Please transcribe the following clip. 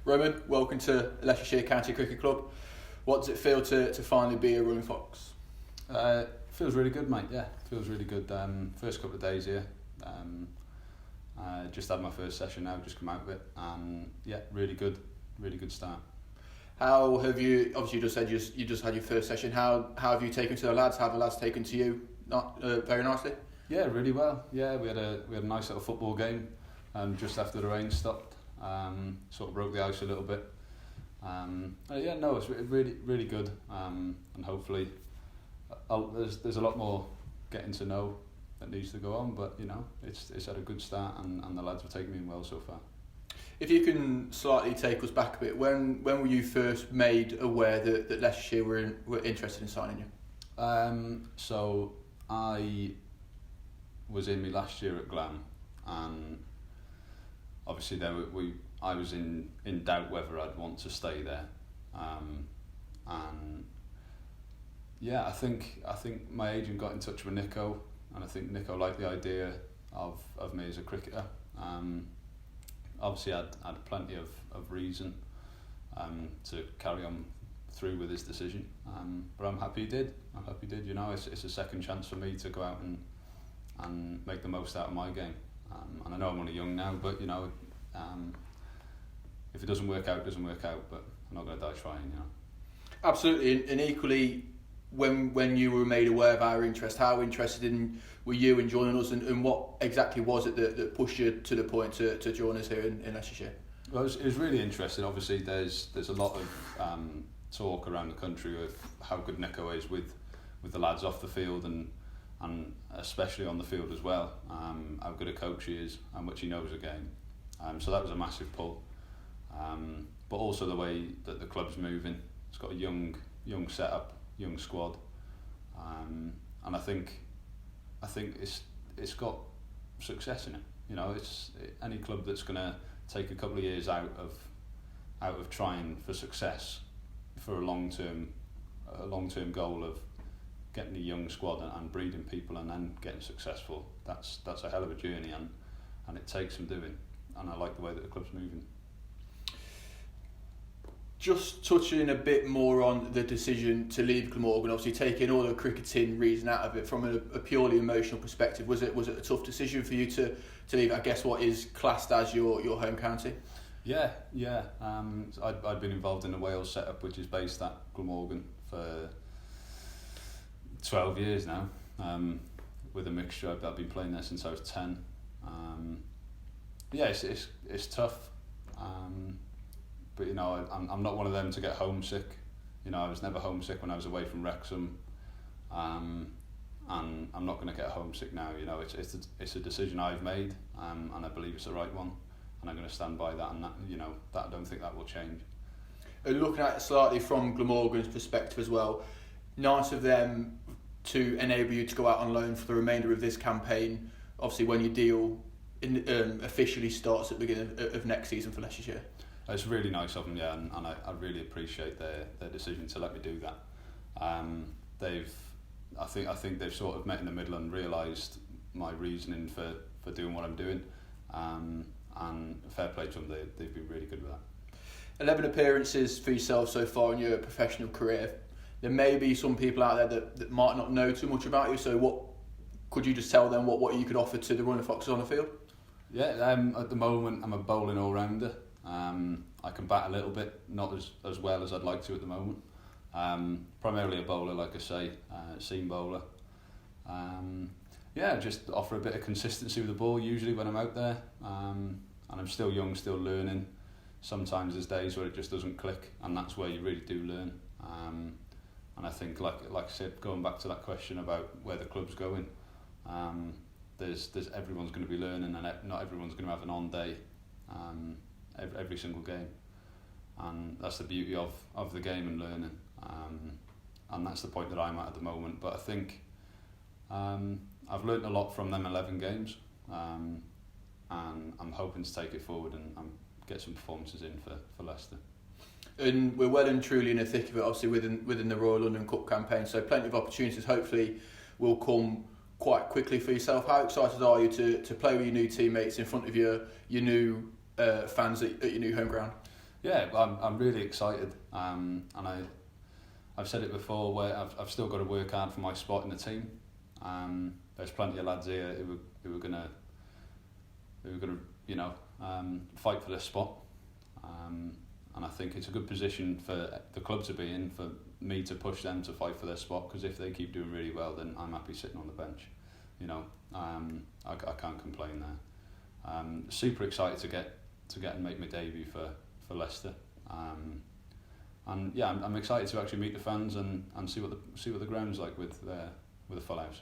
Roman, welcome to Leicestershire County Cricket Club. What does it feel to finally be a running fox? Feels really good, mate. Yeah, feels really good. First couple of days here. Just had my first session now, just come out of it, and yeah, really good start. How have you? Obviously, you just said you just had your first session. How have you taken to the lads? How have the lads taken to you? Not very nicely. Yeah, really well. Yeah, we had a nice little football game, just after the rain stopped. Sort of broke the ice a little bit. Yeah, no, it's really good. And hopefully, there's a lot more getting to know that needs to go on. But you know, it's had a good start, and the lads have taken me in well so far. If you can slightly take us back a bit, when were you first made aware that Leicestershire were interested in signing you? So I was in my last year at Glam, and obviously I was in doubt whether I'd want to stay there, and yeah, I think my agent got in touch with Nico, and I think Nico liked the idea of me as a cricketer. Obviously, I'd plenty of reason to carry on through with his decision, but I'm happy he did. You know, it's a second chance for me to go out and make the most out of my game. And I know I'm only young now, but you know, if it doesn't work out, it doesn't work out. But I'm not going to die trying, you know. Absolutely, and equally, when you were made aware of our interest, how interested were you in joining us, and what exactly was it that pushed you to the point to join us here in Leicestershire? Well, it was really interesting. Obviously, there's a lot of talk around the country of how good Nico is with the lads off the field and especially on the field as well. How good a coach he is, and which he knows the game. So that was a massive pull. But also the way that the club's moving. It's got a young setup, young squad, and I think it's got success in it. You know, any club that's going to take a couple of years out of trying for success for a long term goal of getting a young squad and breeding people and then getting successful. That's a hell of a journey, and it takes some doing. And I like the way that the club's moving. Just touching a bit more on the decision to leave Glamorgan, obviously taking all the cricketing reason out of it from a purely emotional perspective, was it a tough decision for you to leave, I guess, what is classed as your home county? Yeah. I'd been involved in the Wales setup, which is based at Glamorgan for 12 years now, with a mixture. I've been playing there since I was 10. Yeah, it's tough. But you know, I'm not one of them to get homesick. You know, I was never homesick when I was away from Wrexham, and I'm not going to get homesick now. You know, it's a decision I've made, and I believe it's the right one, and I'm going to stand by that. And that, you know, that I don't think that will change. Looking at it slightly from Glamorgan's perspective as well, nice of them to enable you to go out on loan for the remainder of this campaign. Obviously, when your deal officially starts at the beginning of next season for Leicestershire. It's really nice of them, yeah, and I really appreciate their decision to let me do that. I think they've sort of met in the middle and realised my reasoning for doing what I'm doing, and fair play to them. They've been really good with that. 11 appearances for yourself so far in your professional career. There may be some people out there that might not know too much about you. So what could you just tell them what you could offer to the running foxes on the field? Yeah, at the moment I'm a bowling all-rounder. I can bat a little bit, not as well as I'd like to at the moment. Primarily a bowler, like I say, seam bowler. Yeah, just offer a bit of consistency with the ball usually when I'm out there. And I'm still young, still learning. Sometimes there's days where it just doesn't click, and that's where you really do learn. And I think, like I said, going back to that question about where the club's going, there's everyone's going to be learning, and not everyone's going to have an on day. Every single game, and that's the beauty of the game and learning, and that's the point that I'm at the moment. But I think I've learnt a lot from them 11 games, and I'm hoping to take it forward and get some performances in for Leicester. And we're well and truly in the thick of it, obviously within the Royal London Cup campaign, so plenty of opportunities hopefully will come quite quickly for yourself. How excited are you to play with your new teammates in front of your new fans at your new home ground? Yeah, I'm really excited, and I've said it before where I've still got to work hard for my spot in the team. There's plenty of lads here who are gonna fight for their spot, and I think it's a good position for the club to be in, for me to push them to fight for their spot, because if they keep doing really well, then I'm happy sitting on the bench. I can't complain there. Super excited to get and make my debut for Leicester. And yeah, I'm excited to actually meet the fans and see what the ground's like with a full house.